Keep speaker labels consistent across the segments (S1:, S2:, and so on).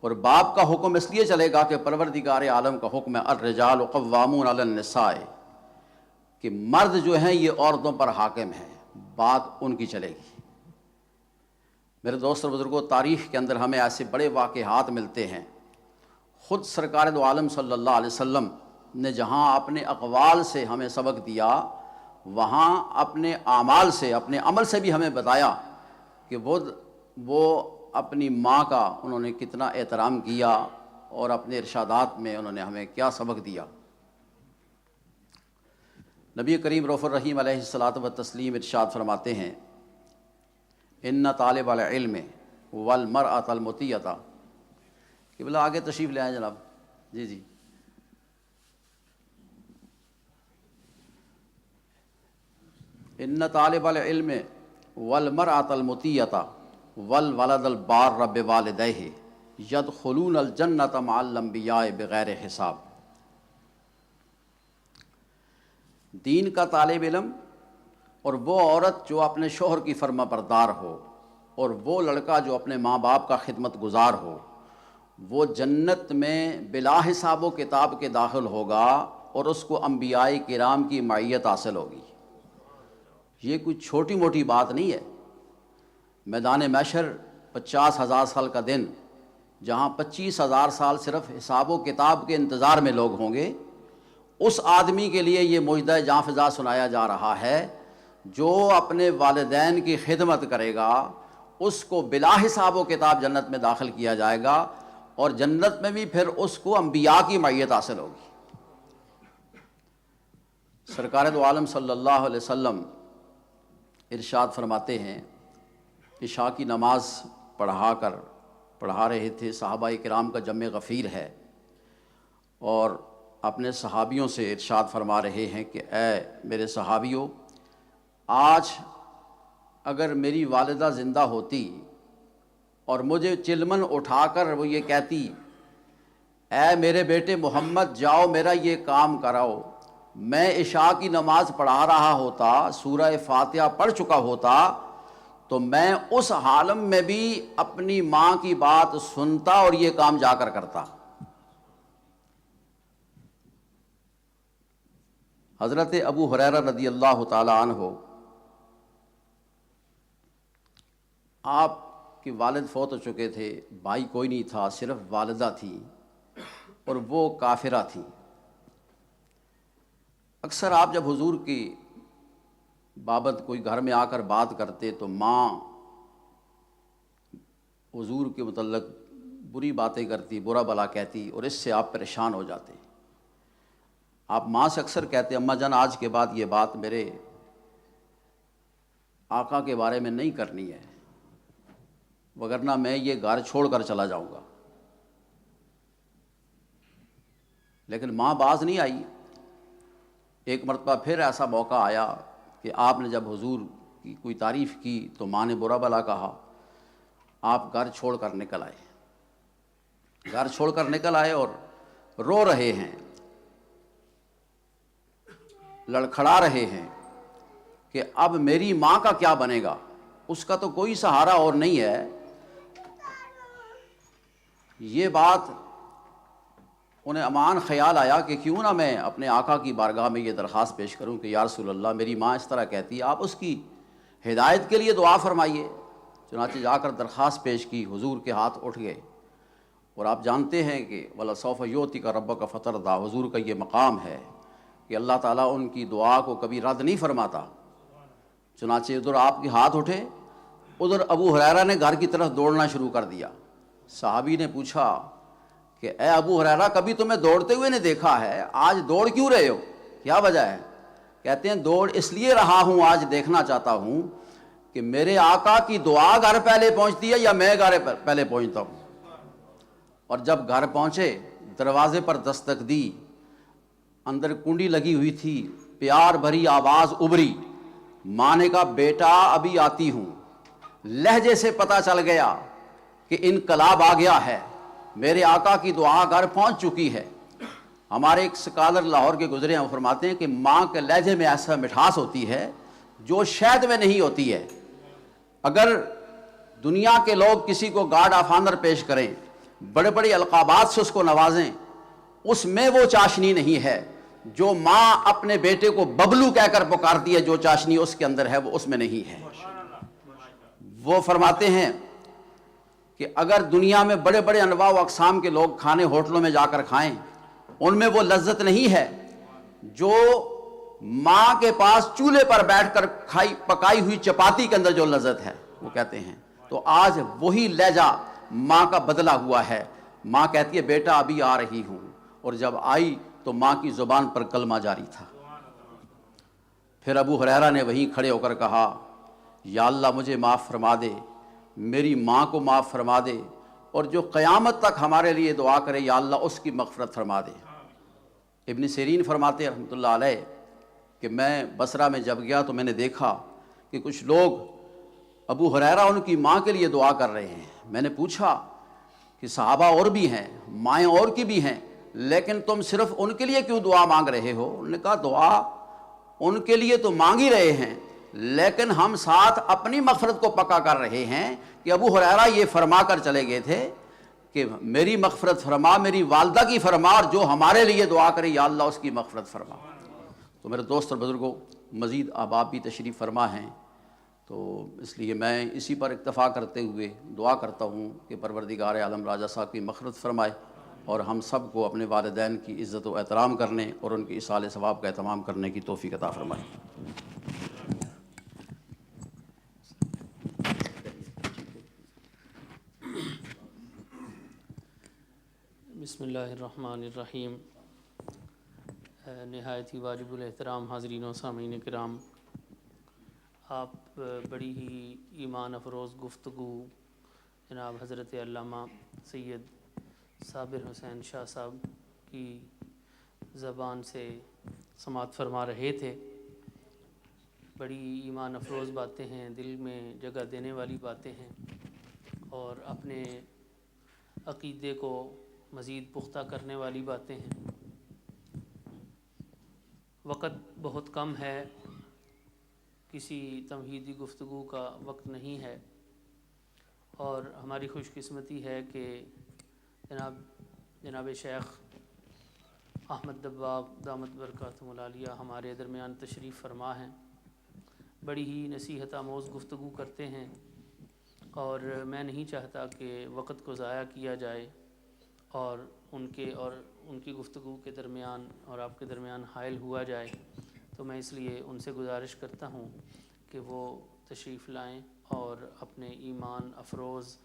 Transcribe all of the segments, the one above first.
S1: اور باپ کا حکم اس لیے چلے گا کہ پروردگار عالم کا حکم ہے الرجال قوامون علی النساء، کہ مرد جو ہیں یہ عورتوں پر حاکم ہیں، بات ان کی چلے گی۔ میرے دوست اور بزرگوں، تاریخ کے اندر ہمیں ایسے بڑے واقعات ملتے ہیں۔ خود سرکار دو عالم صلی اللہ علیہ وسلم نے جہاں اپنے اقوال سے ہمیں سبق دیا، وہاں اپنے اعمال سے، اپنے عمل سے بھی ہمیں بتایا کہ وہ اپنی ماں کا انہوں نے کتنا احترام کیا، اور اپنے ارشادات میں انہوں نے ہمیں کیا سبق دیا۔ نبی کریم رؤوف الرحیم علیہ الصلاۃ والتسلیم ارشاد فرماتے ہیں، ان طالب العلم والمرأۃ المطیعۃ، کہ بلا آگے تشریف لے آئیں جناب۔ جی ان طالب العلم والمرأۃ المطیعۃ والولد البار بوالدیہ یدخلون الجنۃ مع الانبیاء بغیر حساب۔ دین کا طالب علم اور وہ عورت جو اپنے شوہر کی فرما بردار ہو، اور وہ لڑکا جو اپنے ماں باپ کا خدمت گزار ہو، وہ جنت میں بلا حساب و کتاب کے داخل ہوگا، اور اس کو انبیاء کرام کی معیت حاصل ہوگی۔ یہ کوئی چھوٹی موٹی بات نہیں ہے۔ میدان محشر 50,000 سال کا دن، جہاں 25,000 سال صرف حساب و کتاب کے انتظار میں لوگ ہوں گے، اس آدمی کے لیے یہ معجزہ جاں فضا سنایا جا رہا ہے جو اپنے والدین کی خدمت کرے گا، اس کو بلا حساب و کتاب جنت میں داخل کیا جائے گا، اور جنت میں بھی پھر اس کو انبیاء کی معیت حاصل ہوگی۔ سرکار دو عالم صلی اللہ علیہ وسلم ارشاد فرماتے ہیں، عشاء کی نماز پڑھا رہے تھے، صحابہ کرام کا جمع غفیر ہے، اور اپنے صحابیوں سے ارشاد فرما رہے ہیں کہ اے میرے صحابیوں، آج اگر میری والدہ زندہ ہوتی اور مجھے چلمن اٹھا کر وہ یہ کہتی، اے میرے بیٹے محمد جاؤ میرا یہ کام کراؤ، میں عشاء کی نماز پڑھا رہا ہوتا، سورہ فاتحہ پڑھ چکا ہوتا، تو میں اس عالم میں بھی اپنی ماں کی بات سنتا اور یہ کام جا کر کرتا۔ حضرت ابو ہریرہ رضی اللہ تعالی عنہ، آپ کے والد فوت ہو چکے تھے، بھائی کوئی نہیں تھا، صرف والدہ تھی، اور وہ کافرہ تھی۔ اکثر آپ جب حضور کی بابت کوئی گھر میں آ کر بات کرتے تو ماں حضور کے متعلق بری باتیں کرتی، برا بلا کہتی، اور اس سے آپ پریشان ہو جاتے۔ آپ ماں سے اکثر کہتے، اماں جان آج کے بعد یہ بات میرے آقا کے بارے میں نہیں کرنی ہے، وگرنہ میں یہ گھر چھوڑ کر چلا جاؤں گا۔ لیکن ماں باز نہیں آئی۔ ایک مرتبہ پھر ایسا موقع آیا کہ آپ نے جب حضور کی کوئی تعریف کی تو ماں نے برا بلا کہا، آپ گھر چھوڑ کر نکل آئے اور رو رہے ہیں، لڑکھڑا رہے ہیں کہ اب میری ماں کا کیا بنے گا، اس کا تو کوئی سہارا اور نہیں ہے۔ یہ بات انہیں امان خیال آیا کہ کیوں نہ میں اپنے آقا کی بارگاہ میں یہ درخواست پیش کروں کہ یا رسول اللہ میری ماں اس طرح کہتی ہے، آپ اس کی ہدایت کے لیے دعا فرمائیے۔ چنانچہ جا کر درخواست پیش کی، حضور کے ہاتھ اٹھ گئے، اور آپ جانتے ہیں کہ وَلَسَوْفَ يُعْطِيكَ رَبُّكَ فَتَرْضَىٰ، حضور کا یہ مقام ہے کہ اللہ تعالیٰ ان کی دعا کو کبھی رد نہیں فرماتا۔ چنانچہ ادھر آپ کے ہاتھ اٹھے، ادھر ابو ہریرہ نے گھر کی طرف دوڑنا شروع کر دیا۔ صحابی نے پوچھا کہ اے ابو ہریرہ، کبھی تمہیں دوڑتے ہوئے نہیں دیکھا ہے، آج دوڑ کیوں رہے ہو، کیا وجہ ہے؟ کہتے ہیں دوڑ اس لیے رہا ہوں، آج دیکھنا چاہتا ہوں کہ میرے آقا کی دعا گھر پہلے پہنچتی ہے یا میں گھر پہلے پہنچتا ہوں۔ اور جب گھر پہنچے، دروازے پر دستک دی، اندر کنڈی لگی ہوئی تھی، پیار بھری آواز ابھری، ماں نے کہا بیٹا ابھی آتی ہوں۔ لہجے سے پتہ چل گیا کہ انقلاب آ گیا ہے، میرے آقا کی دعا گھر پہنچ چکی ہے۔ ہمارے ایک سکالر لاہور کے گزرے ہیں، وہ فرماتے ہیں کہ ماں کے لہجے میں ایسا مٹھاس ہوتی ہے جو شہد میں نہیں ہوتی ہے۔ اگر دنیا کے لوگ کسی کو گارڈ آف آنر پیش کریں، بڑے بڑے القابات سے اس کو نوازیں، اس میں وہ چاشنی نہیں ہے جو ماں اپنے بیٹے کو ببلو کہہ کر پکارتی ہے، جو چاشنی اس کے اندر ہے وہ اس میں نہیں ہے۔ وہ فرماتے ہیں کہ اگر دنیا میں بڑے بڑے انواع و اقسام کے لوگ کھانے ہوٹلوں میں جا کر کھائیں، ان میں وہ لذت نہیں ہے جو ماں کے پاس چولہے پر بیٹھ کر پکائی ہوئی چپاتی کے اندر جو لذت ہے، وہ کہتے ہیں۔ تو آج وہی لہجہ ماں کا بدلا ہوا ہے۔ ماں کہتی ہے بیٹا ابھی آ رہی ہوں، اور جب آئی تو ماں کی زبان پر کلمہ جاری تھا۔ پھر ابو ہریرہ نے وہیں کھڑے ہو کر کہا یا اللہ مجھے معاف فرما دے، میری ماں کو معاف فرما دے، اور جو قیامت تک ہمارے لیے دعا کرے یا اللہ اس کی مغفرت فرما دے۔ ابن سیرین فرماتے ہیں رحمۃ اللہ علیہ کہ میں بصرہ میں جب گیا تو میں نے دیکھا کہ کچھ لوگ ابو ہریرہ ان کی ماں کے لیے دعا کر رہے ہیں۔ میں نے پوچھا کہ صحابہ اور بھی ہیں، مائیں اور کی بھی ہیں، لیکن تم صرف ان کے لیے کیوں دعا مانگ رہے ہو؟ انہوں نے کہا دعا ان کے لیے تو مانگ ہی رہے ہیں، لیکن ہم ساتھ اپنی مغفرت کو پکا کر رہے ہیں کہ ابو ہریرہ یہ فرما کر چلے گئے تھے کہ میری مغفرت فرما، میری والدہ کی فرما، اور جو ہمارے لیے دعا کرے یا اللہ اس کی مغفرت فرما۔ تو میرے دوست اور بزرگوں، مزید احباب بھی تشریف فرما ہیں، تو اس لیے میں اسی پر اکتفا کرتے ہوئے دعا کرتا ہوں کہ پروردگار عالم راجہ صاحب کی مغفرت فرمائے، اور ہم سب کو اپنے والدین کی عزت و احترام کرنے اور ان کی ایصال ثواب کا اہتمام کرنے کی توفیق عطا فرمائے۔
S2: بسم اللہ الرحمن الرحیم۔ نہایت ہی واجب الاحترام حاضرین و سامعین کرام، آپ بڑی ہی ایمان افروز گفتگو جناب حضرت علامہ سید صابر حسین شاہ صاحب کی زبان سے سماعت فرما رہے تھے۔ بڑی ایمان افروز باتیں ہیں، دل میں جگہ دینے والی باتیں ہیں، اور اپنے عقیدے کو مزید پختہ کرنے والی باتیں ہیں۔ وقت بہت کم ہے، کسی تمہیدی گفتگو کا وقت نہیں ہے، اور ہماری خوش قسمتی ہے کہ جناب شیخ احمد دباغ دامت برکاتہم العالیہ ہمارے درمیان تشریف فرما ہیں۔ بڑی ہی نصیحت آموز گفتگو کرتے ہیں، اور میں نہیں چاہتا کہ وقت کو ضائع کیا جائے اور ان کی گفتگو کے درمیان اور آپ کے درمیان حائل ہوا جائے، تو میں اس لیے ان سے گزارش کرتا ہوں کہ وہ تشریف لائیں اور اپنے ایمان افروز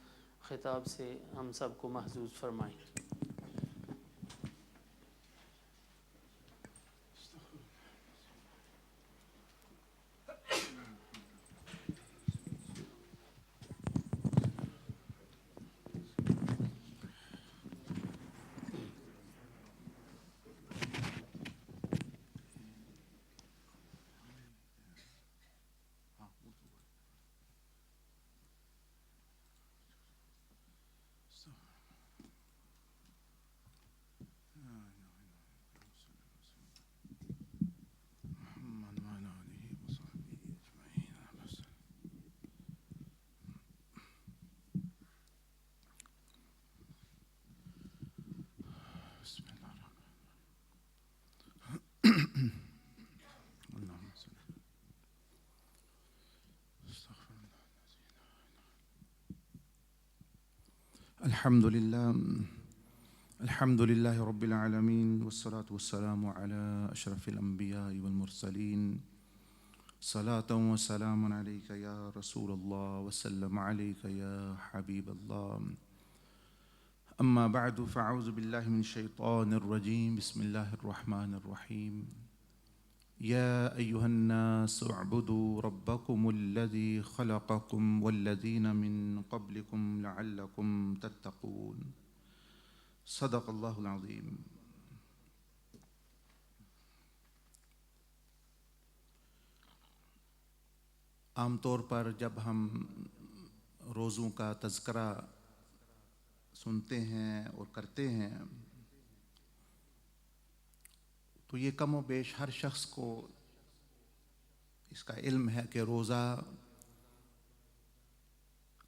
S2: خطاب سے ہم سب کو محظوظ فرمائیں۔
S3: الحمد لله رب العالمين، والصلاة والسلام على أشرف الأنبياء والمرسلين، صلاة وسلام عليك يا رسول الله، وسلم عليك يا حبيب الله. أما بعد، فأعوذ بالله من الشيطان الرجيم. بسم الله الرحمن الرحيم. يا أيها الناس اعبدوا ربكم الذي خلقكم والذين من قبلكم لعلكم تتقون. صدق اللہ العظیم. عام طور پر جب ہم روزوں کا تذکرہ سنتے ہیں اور کرتے ہیں تو یہ کم و بیش ہر شخص کو اس کا علم ہے کہ روزہ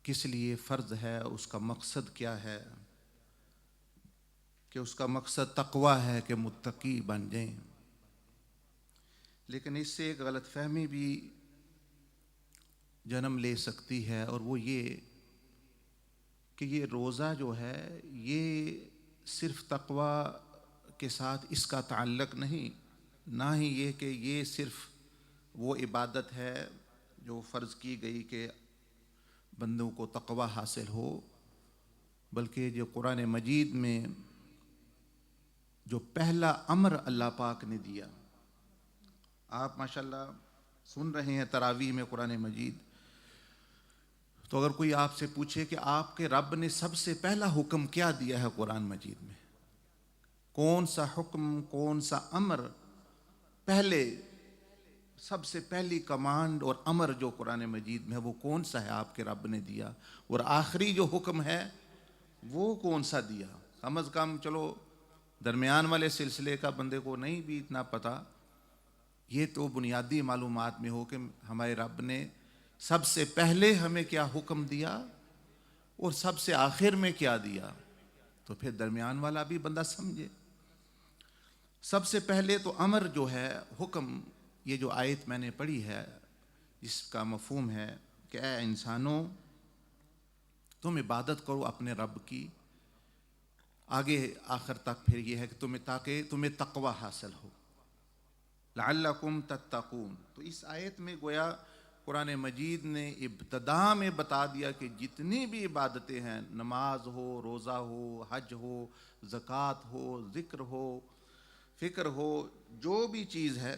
S3: کس لیے فرض ہے، اس کا مقصد کیا ہے، کہ اس کا مقصد تقوی ہے کہ متقی بن جائیں، لیکن اس سے ایک غلط فہمی بھی جنم لے سکتی ہے، اور وہ یہ کہ یہ روزہ جو ہے یہ صرف تقوی کے ساتھ اس کا تعلق نہیں، نہ ہی یہ کہ یہ صرف وہ عبادت ہے جو فرض کی گئی کہ بندوں کو تقوی حاصل ہو، بلکہ جو قرآن مجید میں جو پہلا امر اللہ پاک نے دیا، آپ ماشاءاللہ سن رہے ہیں تراویح میں قرآن مجید، تو اگر کوئی آپ سے پوچھے کہ آپ کے رب نے سب سے پہلا حکم کیا دیا ہے قرآن مجید میں، کون سا حکم، کون سا امر، پہلے سب سے پہلی کمانڈ اور امر جو قرآن مجید میں ہے وہ کون سا ہے آپ کے رب نے دیا، اور آخری جو حکم ہے وہ کون سا دیا؟ کم از کم چلو درمیان والے سلسلے کا بندے کو نہیں بھی اتنا پتہ، یہ تو بنیادی معلومات میں ہو کہ ہمارے رب نے سب سے پہلے ہمیں کیا حکم دیا اور سب سے آخر میں کیا دیا، تو پھر درمیان والا بھی بندہ سمجھے۔ سب سے پہلے تو امر جو ہے، حکم، یہ جو آیت میں نے پڑھی ہے اس کا مفہوم ہے کہ اے انسانوں تم عبادت کرو اپنے رب کی، آگے آخر تک پھر یہ ہے کہ تاکہ تمہیں تقوی حاصل ہو، لعلکم تتقون۔ تو اس آیت میں گویا قرآن مجید نے ابتدا میں بتا دیا کہ جتنی بھی عبادتیں ہیں، نماز ہو، روزہ ہو، حج ہو، زکوٰۃ ہو، ذکر ہو، فکر ہو، جو بھی چیز ہے،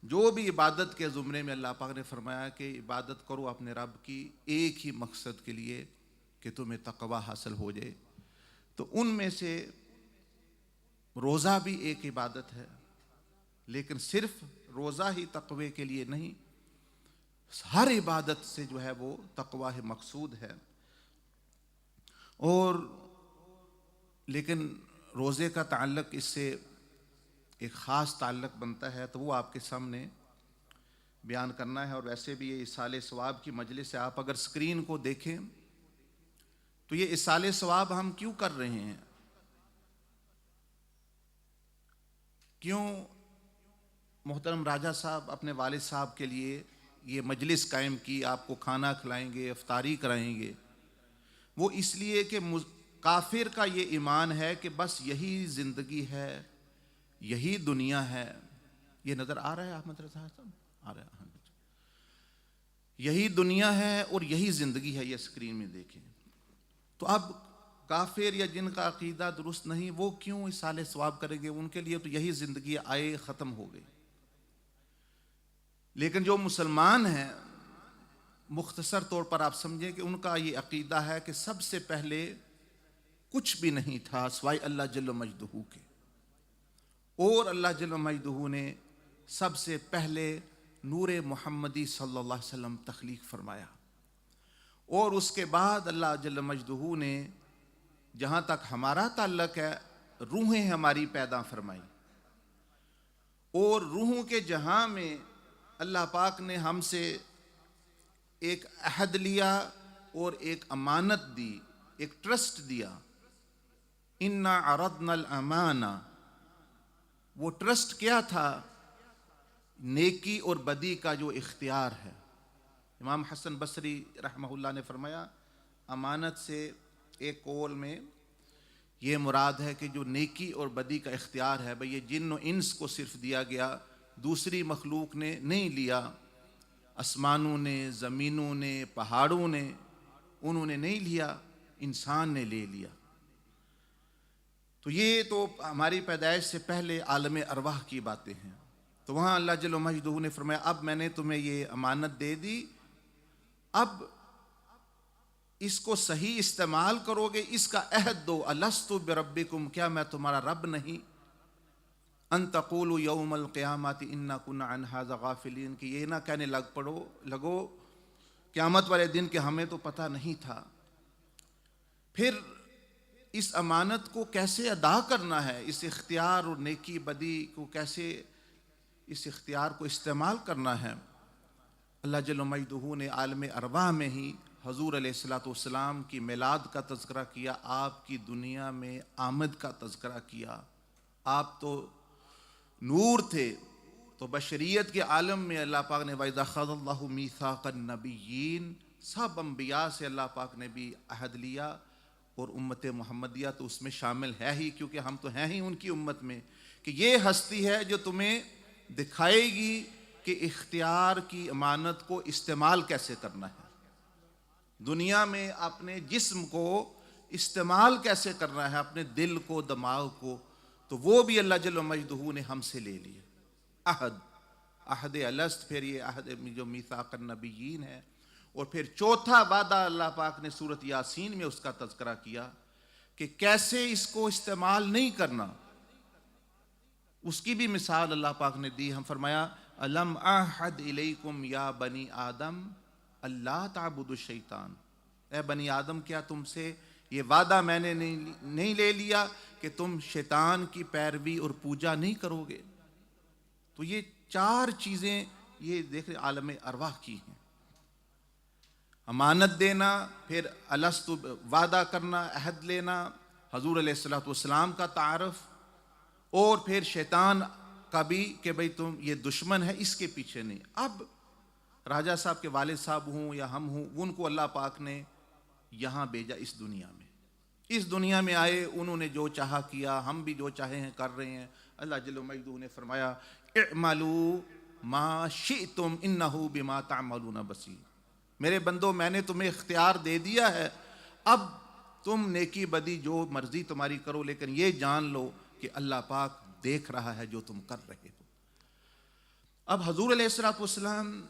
S3: جو بھی عبادت کے زمرے میں اللہ پاک نے فرمایا کہ عبادت کرو اپنے رب کی ایک ہی مقصد کے لیے کہ تمہیں تقوی حاصل ہو جائے، تو ان میں سے روزہ بھی ایک عبادت ہے، لیکن صرف روزہ ہی تقوی کے لیے نہیں، ہر عبادت سے جو ہے وہ تقوی مقصود ہے۔ اور لیکن روزے کا تعلق اس سے ایک خاص تعلق بنتا ہے، تو وہ آپ کے سامنے بیان کرنا ہے۔ اور ویسے بھی یہ اصالِ ثواب کی مجلس ہے، آپ اگر سکرین کو دیکھیں تو یہ اصالِ ثواب ہم کیوں کر رہے ہیں، کیوں محترم راجہ صاحب اپنے والد صاحب کے لیے یہ مجلس قائم کی، آپ کو کھانا کھلائیں گے، افطاری کرائیں گے؟ وہ اس لیے کہ کافر کا یہ ایمان ہے کہ بس یہی زندگی ہے، یہی دنیا ہے۔ یہ نظر آ رہا ہے احمد رضا صاحب؟ آ رہا ہے، یہی دنیا ہے اور یہی زندگی ہے، یہ اسکرین میں دیکھیں۔ تو اب کافر یا جن کا عقیدہ درست نہیں وہ کیوں اصالِ ثواب کریں گے؟ ان کے لیے تو یہی زندگی آئے ختم ہو گئی۔ لیکن جو مسلمان ہیں، مختصر طور پر آپ سمجھیں کہ ان کا یہ عقیدہ ہے کہ سب سے پہلے کچھ بھی نہیں تھا سوائے اللہ جل مجدہ کے، اور اللہ جل مجدہ نے سب سے پہلے نور محمدی صلی اللہ علیہ وسلم تخلیق فرمایا، اور اس کے بعد اللہ جل مجدہ نے جہاں تک ہمارا تعلق ہے روحیں ہماری پیدا فرمائی، اور روحوں کے جہاں میں اللہ پاک نے ہم سے ایک عہد لیا اور ایک امانت دی، ایک ٹرسٹ دیا، اِنَّا عَرَضْنَا الْأَمَانَةَ۔ وہ ٹرسٹ کیا تھا؟ نیکی اور بدی کا جو اختیار ہے۔ امام حسن بصری رحمہ اللہ نے فرمایا امانت سے ایک قول میں یہ مراد ہے کہ جو نیکی اور بدی کا اختیار ہے، بھئی یہ جن و انس کو صرف دیا گیا، دوسری مخلوق نے نہیں لیا، آسمانوں نے، زمینوں نے، پہاڑوں نے، انہوں نے نہیں لیا، انسان نے لے لیا۔ تو یہ تو ہماری پیدائش سے پہلے عالم ارواح کی باتیں ہیں۔ تو وہاں اللہ جل مجدہ نے فرمایا اب میں نے تمہیں یہ امانت دے دی، اب اس کو صحیح استعمال کرو گے، اس کا عہد دو، الست بربکم، کیا میں تمہارا رب نہیں؟ ان تقولوا یوم القیامت انا کنا عن ھذا غافلین، کہ یہ نہ کہنے لگو قیامت والے دن کہ ہمیں تو پتہ نہیں تھا۔ پھر اس امانت کو کیسے ادا کرنا ہے، اس اختیار اور نیکی بدی کو کیسے اس اختیار کو استعمال کرنا ہے، اللہ جل مجدہ نے عالم ارواح میں ہی حضور علیہ الصلوۃ والسلام کی میلاد کا تذکرہ کیا، آپ کی دنیا میں آمد کا تذکرہ کیا. آپ تو نور تھے، تو بشریت کے عالم میں اللہ پاک نے وَإِذَا أَخَذَ اللَّهُ مِيثَاقَ النَّبِيِّينَ، سب انبیاء سے اللہ پاک نے بھی عہد لیا، اور امت محمدیہ تو اس میں شامل ہے ہی، کیونکہ ہم تو ہیں ہی ان کی امت میں، کہ یہ ہستی ہے جو تمہیں دکھائے گی کہ اختیار کی امانت کو استعمال کیسے کرنا ہے، دنیا میں اپنے جسم کو استعمال کیسے کرنا ہے، اپنے دل کو، دماغ کو. تو وہ بھی اللہ جل مجدہ نے ہم سے لے لیے عہد الست. پھر یہ عہد جو میثاق النبیین ہے، اور پھر چوتھا وعدہ اللہ پاک نے سورۃ یاسین میں اس کا تذکرہ کیا کہ کیسے اس کو استعمال نہیں کرنا. اس کی بھی مثال اللہ پاک نے دی. ہم فرمایا الم اعہد الیکم یا بنی آدم اللہ تعبدوا الشیطان، اے بنی آدم کیا تم سے یہ وعدہ میں نے نہیں لے لیا کہ تم شیطان کی پیروی اور پوجا نہیں کرو گے. تو یہ چار چیزیں یہ دیکھ عالم ارواح کی ہیں: امانت دینا، پھر الست وعدہ کرنا، عہد لینا، حضور علیہ الصلوۃ والسلام کا تعارف، اور پھر شیطان کا بھی کہ بھئی تم یہ دشمن ہے، اس کے پیچھے نہیں. اب راجہ صاحب کے والد صاحب ہوں یا ہم ہوں، ان کو اللہ پاک نے یہاں بھیجا اس دنیا میں. اس دنیا میں آئے، انہوں نے جو چاہا کیا، ہم بھی جو چاہے ہیں کر رہے ہیں. اللہ جل مجدہ نے فرمایا اعملوا ما شئتم انہ بما تعملون بصیر. میرے بندو میں نے تمہیں اختیار دے دیا ہے، اب تم نیکی بدی جو مرضی تمہاری کرو، لیکن یہ جان لو کہ اللہ پاک دیکھ رہا ہے جو تم کر رہے ہو. اب حضور علیہ الصلوۃ والسلام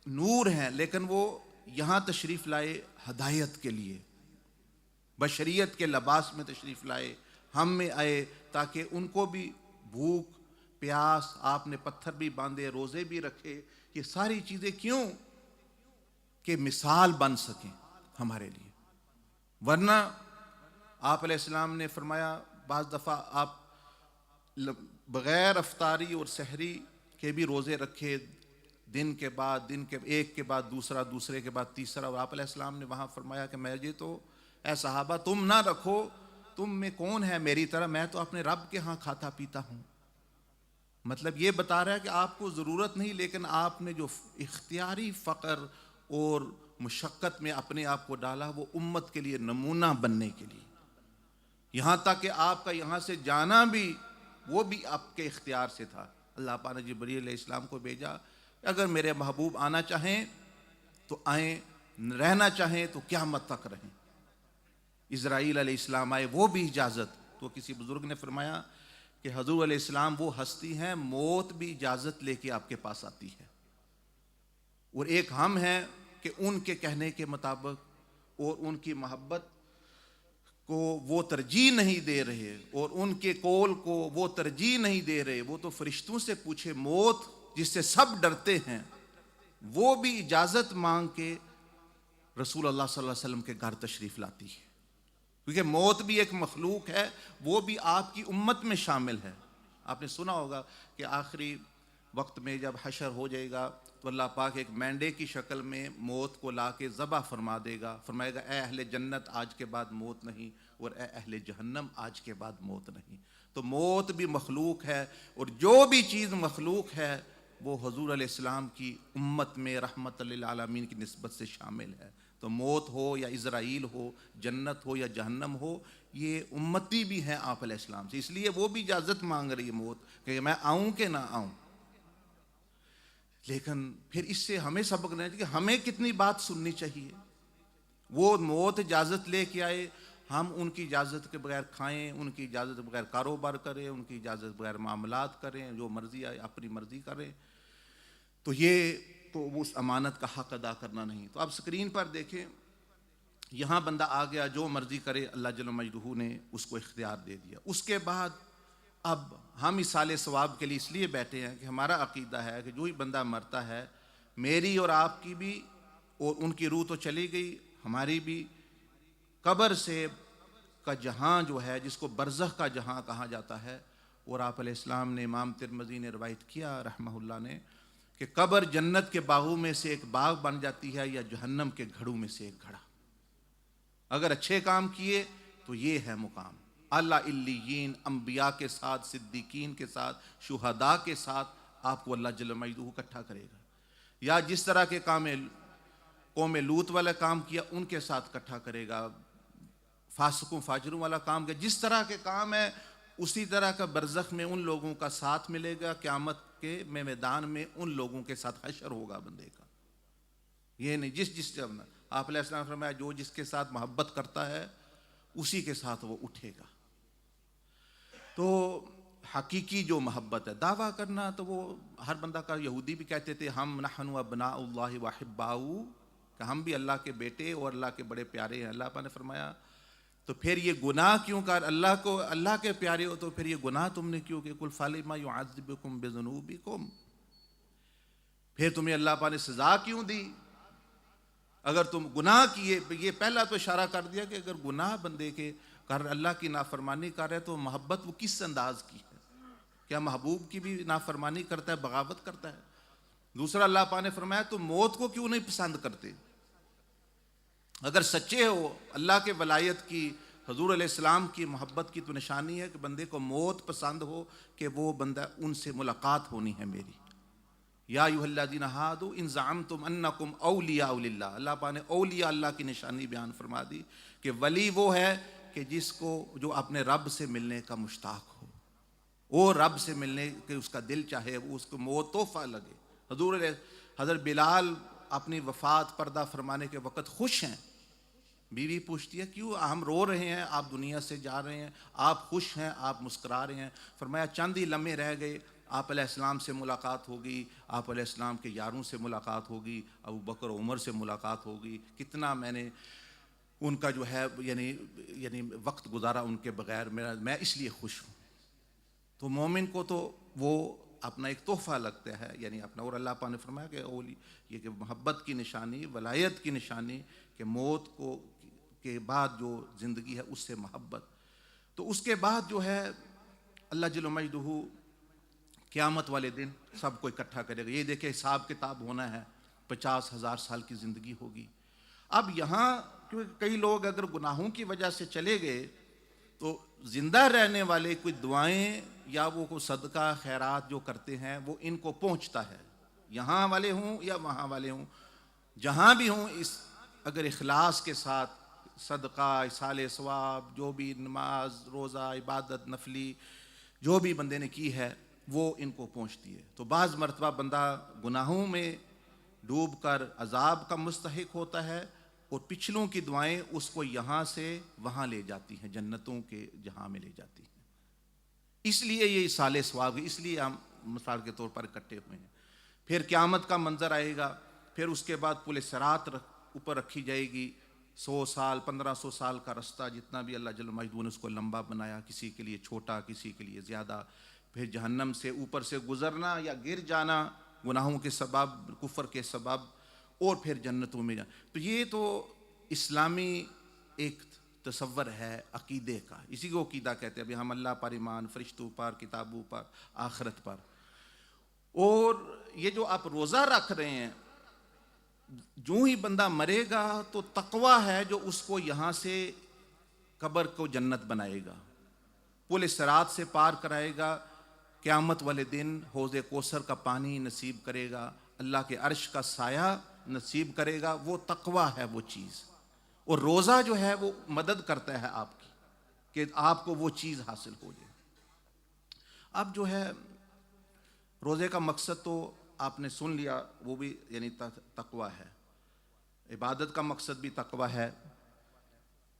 S3: نور ہیں، لیکن وہ یہاں تشریف لائے ہدایت کے لیے، بشریت کے لباس میں تشریف لائے، ہم میں آئے تاکہ ان کو بھی بھوک پیاس، آپ نے پتھر بھی باندھے، روزے بھی رکھے. یہ ساری چیزیں کیوں؟ کہ مثال بن سکیں ہمارے لیے. ورنہ آپ علیہ السلام نے فرمایا بعض دفعہ آپ بغیر افطاری اور سحری کے بھی روزے رکھے، دن کے بعد دن کے ایک کے بعد دوسرا، دوسرے کے بعد تیسرا. اور آپ علیہ السلام نے وہاں فرمایا کہ مجھے تو اے صحابہ تم نہ رکھو، تم میں کون ہے میری طرح، میں تو اپنے رب کے ہاں کھاتا پیتا ہوں. مطلب یہ بتا رہا ہے کہ آپ کو ضرورت نہیں، لیکن آپ نے جو اختیاری فقر اور مشقت میں اپنے آپ کو ڈالا، وہ امت کے لیے نمونہ بننے کے لیے. یہاں تک کہ آپ کا یہاں سے جانا بھی وہ بھی آپ کے اختیار سے تھا. اللہ پاک نے جبرائیل علیہ السلام کو بھیجا، اگر میرے محبوب آنا چاہیں تو آئیں، رہنا چاہیں تو قیامت تک رہیں. اسرائیل علیہ السلام آئے، وہ بھی اجازت. تو کسی بزرگ نے فرمایا کہ حضور علیہ السلام وہ ہستی ہیں، موت بھی اجازت لے کے آپ کے پاس آتی ہے. اور ایک ہم ہیں کہ ان کے کہنے کے مطابق اور ان کی محبت کو وہ ترجیح نہیں دے رہے، اور ان کے قول کو وہ ترجیح نہیں دے رہے. وہ تو فرشتوں سے پوچھے، موت جس سے سب ڈرتے ہیں، وہ بھی اجازت مانگ کے رسول اللہ صلی اللہ علیہ وسلم کے گھر تشریف لاتی ہے. کیونکہ موت بھی ایک مخلوق ہے، وہ بھی آپ کی امت میں شامل ہے. آپ نے سنا ہوگا کہ آخری وقت میں جب حشر ہو جائے گا تو اللہ پاک ایک مینڈے کی شکل میں موت کو لا کے ذبح فرما دے گا، فرمائے گا اے اہل جنت آج کے بعد موت نہیں، اور اے اہل جہنم آج کے بعد موت نہیں. تو موت بھی مخلوق ہے، اور جو بھی چیز مخلوق ہے وہ حضور علیہ السلام کی امت میں رحمت للعالمین کی نسبت سے شامل ہے. تو موت ہو یا اسرائیل ہو، جنت ہو یا جہنم ہو، یہ امتی بھی ہیں آپ علیہ السلام سے. اس لیے وہ بھی اجازت مانگ رہی ہے موت کہ میں آؤں کہ نہ آؤں. لیکن پھر اس سے ہمیں سبق لینا چاہیے کہ ہمیں کتنی بات سننی چاہیے. وہ موت اجازت لے کے آئے، ہم ان کی اجازت کے بغیر کھائیں، ان کی اجازت کے بغیر کاروبار کریں، ان کی اجازت کے بغیر معاملات کریں، جو مرضی آئے اپنی مرضی کریں. تو یہ تو اس امانت کا حق ادا کرنا نہیں. تو اب سکرین پر دیکھیں، یہاں بندہ آ گیا، جو مرضی کرے، اللہ جل مجدہ نے اس کو اختیار دے دیا. اس کے بعد اب ہم اصال ثواب کے لیے اس لیے بیٹھے ہیں کہ ہمارا عقیدہ ہے کہ جو ہی بندہ مرتا ہے، میری اور آپ کی بھی، اور ان کی روح تو چلی گئی، ہماری بھی قبر سے کا جہاں جو ہے، جس کو برزخ کا جہاں کہا جاتا ہے. اور آپ علیہ السلام نے، امام ترمذی نے روایت کیا رحمہ اللہ نے، کہ قبر جنت کے باغوں میں سے ایک باغ بن جاتی ہے یا جہنم کے گھڑوں میں سے ایک گھڑا. اگر اچھے کام کیے تو یہ ہے مقام اعلیٰ علیین، انبیاء کے ساتھ، صدیقین کے ساتھ، شہداء کے ساتھ آپ کو اللہ جل مجدہ اکٹھا کرے گا. یا جس طرح کے کام قوم لوط والا کام کیا ان کے ساتھ اکٹھا کرے گا، فاسقوں فاجروں والا کام کیا، جس طرح کے کام ہے اسی طرح کا برزخ میں ان لوگوں کا ساتھ ملے گا، قیامت کے میدان میں ان لوگوں کے ساتھ حشر ہوگا بندے کا. یہ نہیں جس آپ علیہ السلام نے فرمایا جو جس کے ساتھ محبت کرتا ہے اسی کے ساتھ وہ اٹھے گا. تو حقیقی جو محبت ہے، دعویٰ کرنا تو وہ ہر بندہ کا، یہودی بھی کہتے تھے ہم نحن ابناء اللہ واحباؤہ، کہ ہم بھی اللہ کے بیٹے اور اللہ کے بڑے پیارے ہیں. اللہ پاک نے فرمایا تو پھر یہ گناہ کیوں کر، اللہ کے پیارے ہو تو پھر یہ گناہ تم نے کیوں کہ قل فلما یعذبکم بذنوبکم، پھر تمہیں اللہ پاک نے سزا کیوں دی اگر تم گناہ کیے. یہ پہلا تو اشارہ کر دیا کہ اگر گناہ بندے کے کر اللہ کی نافرمانی کر رہے تو محبت وہ کس انداز کی ہے، کیا محبوب کی بھی نافرمانی کرتا ہے، بغاوت کرتا ہے. دوسرا اللہ پاک نے فرمایا تو موت کو کیوں نہیں پسند کرتے. اگر سچے ہو اللہ کے ولایت کی، حضور علیہ السلام کی محبت کی تو نشانی ہے کہ بندے کو موت پسند ہو، کہ وہ بندہ ان سے ملاقات ہونی ہے میری. یا ایھا الذین ھادوا ان زعمتم انکم اولیاء للہ، اللہ پاک نے اولیاء اللہ کی نشانی بیان فرما دی کہ ولی وہ ہے کہ جس کو جو اپنے رب سے ملنے کا مشتاق ہو، وہ رب سے ملنے کے اس کا دل چاہے، وہ اس کو موت تحفہ لگے. حضرت بلال اپنی وفات پردہ فرمانے کے وقت خوش ہیں. بیوی پوچھتی ہے کیوں ہم رو رہے ہیں، آپ دنیا سے جا رہے ہیں، آپ خوش ہیں، آپ مسکرا رہے ہیں. فرمایا چند ہی لمحے رہ گئے، آپ علیہ السلام سے ملاقات ہوگی، آپ علیہ السلام کے یاروں سے ملاقات ہوگی، ابو بکر و عمر سے ملاقات ہوگی. کتنا میں نے ان کا جو ہے یعنی وقت گزارا ان کے بغیر، میں اس لیے خوش ہوں. تو مومن کو تو وہ اپنا ایک تحفہ لگتا ہے، یعنی اپنا. اور اللہ پاک نے فرمایا کہ یہ کہ محبت کی نشانی، ولایت کی نشانی کہ موت کو کے بعد جو زندگی ہے اس سے محبت. تو اس کے بعد جو ہے اللہ جل مجدہ قیامت والے دن سب کو اکٹھا کرے گا. یہ دیکھیں حساب کتاب ہونا ہے، 50,000 سال کی زندگی ہوگی. اب یہاں کیونکہ کئی لوگ اگر گناہوں کی وجہ سے چلے گئے تو زندہ رہنے والے کوئی دعائیں یا وہ کوئی صدقہ خیرات جو کرتے ہیں وہ ان کو پہنچتا ہے، یہاں والے ہوں یا وہاں والے ہوں، جہاں بھی ہوں. اگر اخلاص کے ساتھ صدقہ، ایصال ثواب، جو بھی نماز روزہ عبادت نفلی جو بھی بندے نے کی ہے وہ ان کو پہنچتی ہے. تو بعض مرتبہ بندہ گناہوں میں ڈوب کر عذاب کا مستحق ہوتا ہے اور پچھلوں کی دعائیں اس کو یہاں سے وہاں لے جاتی ہیں، جنتوں کے جہاں میں لے جاتی ہیں. اس لیے یہ ایصال ثواب، اس لیے ہم مثال کے طور پر اکٹھے ہوئے ہیں. پھر قیامت کا منظر آئے گا، پھر اس کے بعد پل صراط اوپر رکھی جائے گی. 100 سال 1500 سال کا رستہ جتنا بھی اللہ جل مجدہ نے اس کو لمبا بنایا، کسی کے لیے چھوٹا کسی کے لیے زیادہ. پھر جہنم سے اوپر سے گزرنا یا گر جانا گناہوں کے سبب، کفر کے سبب، اور پھر جنتوں میں جانا. تو یہ تو اسلامی ایک تصور ہے عقیدے کا، اسی کو عقیدہ کہتے ہیں. ابھی ہم اللہ پر ایمان، فرشتوں پر، کتابوں پر، آخرت پر. اور یہ جو آپ روزہ رکھ رہے ہیں، جو ہی بندہ مرے گا تو تقویٰ ہے جو اس کو یہاں سے قبر کو جنت بنائے گا، پل صراط سے پار کرائے گا، قیامت والے دن حوض کوثر کا پانی نصیب کرے گا، اللہ کے عرش کا سایہ نصیب کرے گا. وہ تقویٰ ہے وہ چیز. اور روزہ جو ہے وہ مدد کرتا ہے آپ کی کہ آپ کو وہ چیز حاصل ہو جائے. اب جو ہے روزے کا مقصد تو آپ نے سن لیا، وہ بھی یعنی تقویٰ ہے. عبادت کا مقصد بھی تقویٰ ہے.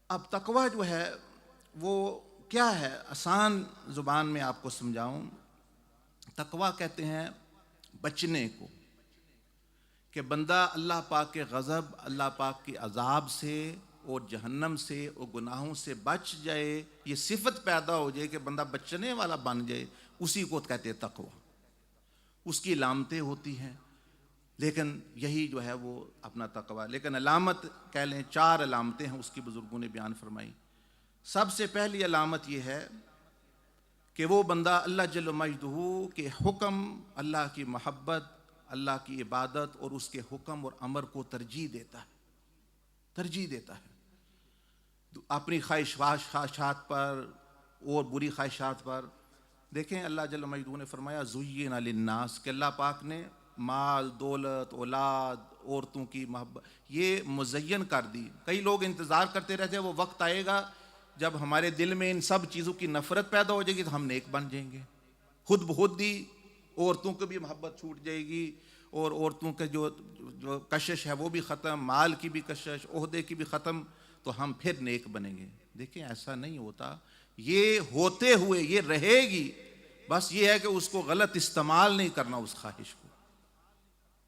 S3: اب تقویٰ جو ہے وہ کیا ہے، آسان زبان میں آپ کو سمجھاؤں. تقویٰ کہتے ہیں بچنے کو، کہ بندہ اللہ پاک کے غضب، اللہ پاک کے عذاب سے اور جہنم سے اور گناہوں سے بچ جائے. یہ صفت پیدا ہو جائے کہ بندہ بچنے والا بن جائے، اسی کو کہتے ہیں تقویٰ. اس کی علامتیں ہوتی ہیں، لیکن یہی جو ہے وہ اپنا تقویٰ. لیکن علامت کہہ لیں 4 علامتیں ہیں اس کی بزرگوں نے بیان فرمائی. سب سے پہلی علامت یہ ہے کہ وہ بندہ اللہ جل مجدہ کے حکم، اللہ کی محبت، اللہ کی عبادت اور اس کے حکم اور امر کو ترجیح دیتا ہے اپنی خواہشات پر اور بری خواہشات پر۔ دیکھیں اللہ جل مجدہ نے فرمایا زُیِّنَ لِلنَّاسِ کہ اللہ پاک نے مال، دولت، اولاد، عورتوں کی محبت یہ مزین کر دی۔ کئی لوگ انتظار کرتے رہتے ہیں وہ وقت آئے گا جب ہمارے دل میں ان سب چیزوں کی نفرت پیدا ہو جائے گی تو ہم نیک بن جائیں گے، خود بخود ہی عورتوں کو بھی محبت چھوٹ جائے گی، اور عورتوں کے جو کشش ہے وہ بھی ختم، مال کی بھی کشش، عہدے کی بھی ختم، تو ہم پھر نیک بنیں گے۔ دیکھیں ایسا نہیں ہوتا، یہ ہوتے ہوئے یہ رہے گی، بس یہ ہے کہ اس کو غلط استعمال نہیں کرنا اس خواہش کو۔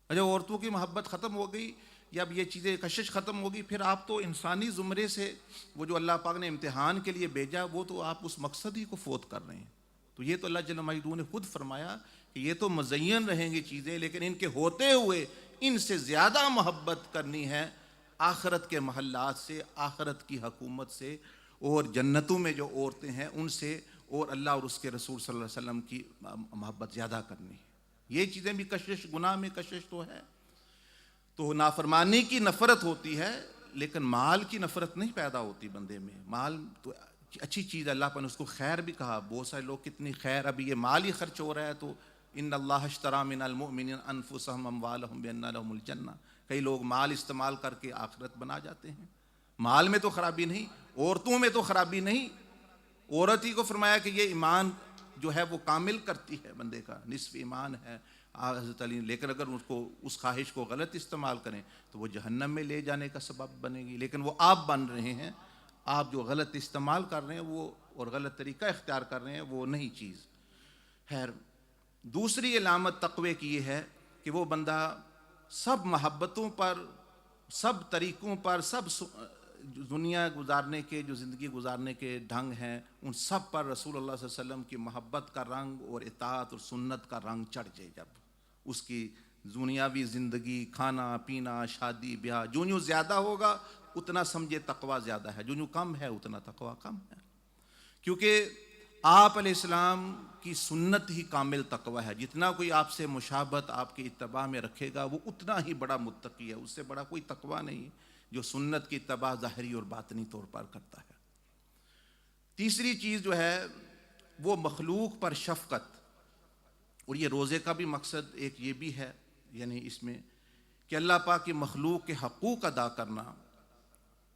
S3: جب عورتوں کی محبت ختم ہو گئی، جب یہ چیزیں کشش ختم ہوگی، پھر آپ تو انسانی زمرے سے وہ جو اللہ پاک نے امتحان کے لیے بھیجا وہ تو آپ اس مقصد ہی کو فوت کر رہے ہیں۔ تو یہ تو اللہ جل مجدہ نے خود فرمایا کہ یہ تو مزین رہیں گی چیزیں، لیکن ان کے ہوتے ہوئے ان سے زیادہ محبت کرنی ہے آخرت کے محلات سے، آخرت کی حکومت سے، اور جنتوں میں جو عورتیں ہیں ان سے، اور اللہ اور اس کے رسول صلی اللہ علیہ وسلم کی محبت زیادہ کرنی ہے۔ یہ چیزیں بھی کشش، گناہ میں کشش تو ہے، تو نافرمانی کی نفرت ہوتی ہے، لیکن مال کی نفرت نہیں پیدا ہوتی بندے میں۔ مال تو اچھی چیز، اللہ پر نے اس کو خیر بھی کہا۔ بہت سارے لوگ کتنی خیر، ابھی یہ مال ہی خرچ ہو رہا ہے تو ان اللہ اشتری من المؤمنین انفسهم اموالهم بان لهم الجنہ، کئی لوگ مال استعمال کر کے آخرت بنا جاتے ہیں۔ مال میں تو خرابی نہیں، عورتوں میں تو خرابی نہیں، عورت ہی کو فرمایا کہ یہ ایمان جو ہے وہ کامل کرتی ہے بندے کا، نصف ایمان ہے حضرت علی، لیکن اگر اس کو اس خواہش کو غلط استعمال کریں تو وہ جہنم میں لے جانے کا سبب بنے گی۔ لیکن وہ آپ بن رہے ہیں، آپ جو غلط استعمال کر رہے ہیں وہ اور غلط طریقہ اختیار کر رہے ہیں وہ نہیں چیز۔ خیر، دوسری علامت تقوی کی یہ ہے کہ وہ بندہ سب محبتوں پر، سب طریقوں پر، سب دنیا گزارنے کے جو زندگی گزارنے کے ڈھنگ ہیں ان سب پر رسول اللہ صلی اللہ علیہ وسلم کی محبت کا رنگ اور اطاعت اور سنت کا رنگ چڑھ جائے۔ جب اس کی دنیاوی زندگی، کھانا پینا، شادی بیاہ جو زیادہ ہوگا اتنا سمجھے تقوی زیادہ ہے، جو کم ہے اتنا تقوی کم ہے، کیونکہ آپ علیہ السلام کی سنت ہی کامل تقوی ہے۔ جتنا کوئی آپ سے مشابہت آپ کی اتباع میں رکھے گا وہ اتنا ہی بڑا متقی ہے، اس سے بڑا کوئی تقوی نہیں جو سنت کی اتباع ظاہری اور باطنی طور پر کرتا ہے۔ تیسری چیز جو ہے وہ مخلوق پر شفقت، اور یہ روزے کا بھی مقصد ایک یہ بھی ہے، یعنی اس میں کہ اللہ پاک کی مخلوق کے حقوق ادا کرنا۔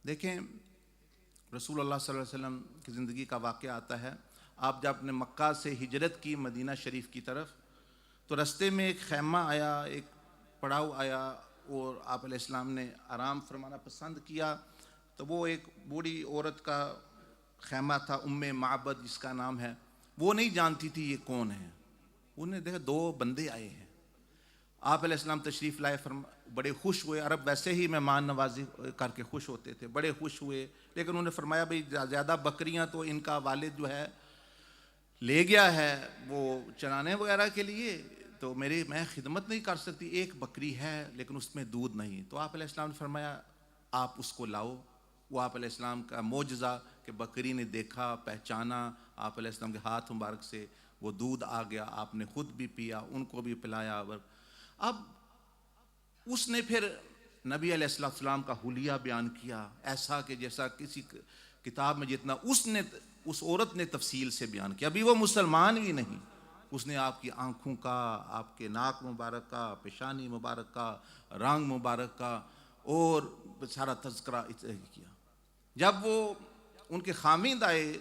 S3: دیکھیں رسول اللہ صلی اللہ علیہ وسلم کی زندگی کا واقعہ آتا ہے، آپ جب اپنے مکہ سے ہجرت کی مدینہ شریف کی طرف، تو رستے میں ایک خیمہ آیا، ایک پڑاؤ آیا، اور آپ علیہ السلام نے آرام فرمانا پسند کیا، تو وہ ایک بوڑھی عورت کا خیمہ تھا، ام معبد جس کا نام ہے، وہ نہیں جانتی تھی یہ کون ہے۔ انہوں نے دیکھا دو بندے آئے ہیں، آپ علیہ السلام تشریف لائے، بڑے خوش ہوئے، عرب ویسے ہی مہمان نوازی کر کے خوش ہوتے تھے، بڑے خوش ہوئے، لیکن انہوں نے فرمایا بھئی زیادہ بکریاں تو ان کا والد جو ہے لے گیا ہے وہ چرانے وغیرہ کے لیے، تو میں خدمت نہیں کر سکتی، ایک بکری ہے لیکن اس میں دودھ نہیں۔ تو آپ علیہ السلام نے فرمایا آپ اس کو لاؤ۔ وہ آپ علیہ السلام کا معجزہ کہ بکری نے دیکھا، پہچانا، آپ علیہ السلام کے ہاتھ مبارک سے وہ دودھ آ گیا، آپ نے خود بھی پیا، ان کو بھی پلایا۔ اب اس نے پھر نبی علیہ السلام کا حلیہ بیان کیا، ایسا کہ جیسا کسی کتاب میں جتنا اس عورت نے تفصیل سے بیان کیا۔ ابھی وہ مسلمان بھی نہیں، اس نے آپ کی آنکھوں کا، آپ کے ناک مبارک کا، پیشانی مبارک کا، رنگ مبارک کا اور سارا تذکرہ کیا۔ جب وہ ان کے خامند آئے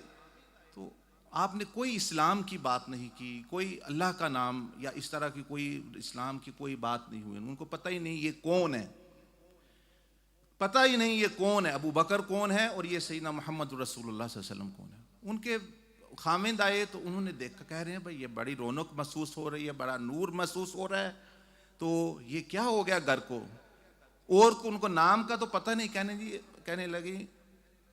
S3: تو آپ نے کوئی اسلام کی بات نہیں کی، کوئی اللہ کا نام یا اس طرح کی کوئی اسلام کی کوئی بات نہیں ہوئی، ان کو پتہ ہی نہیں یہ کون ہے، پتہ ہی نہیں یہ کون ہے، ابو بکر کون ہے اور یہ سیدنا محمد رسول اللہ صلی اللہ علیہ وسلم کون ہے۔ ان کے خامند آئے تو انہوں نے دیکھا، کہہ رہے ہیں بھائی یہ بڑی رونق محسوس ہو رہی ہے، بڑا نور محسوس ہو رہا ہے، تو یہ کیا ہو گیا گھر کو؟ اور ان کو نام کا تو پتہ نہیں، کہنے لگی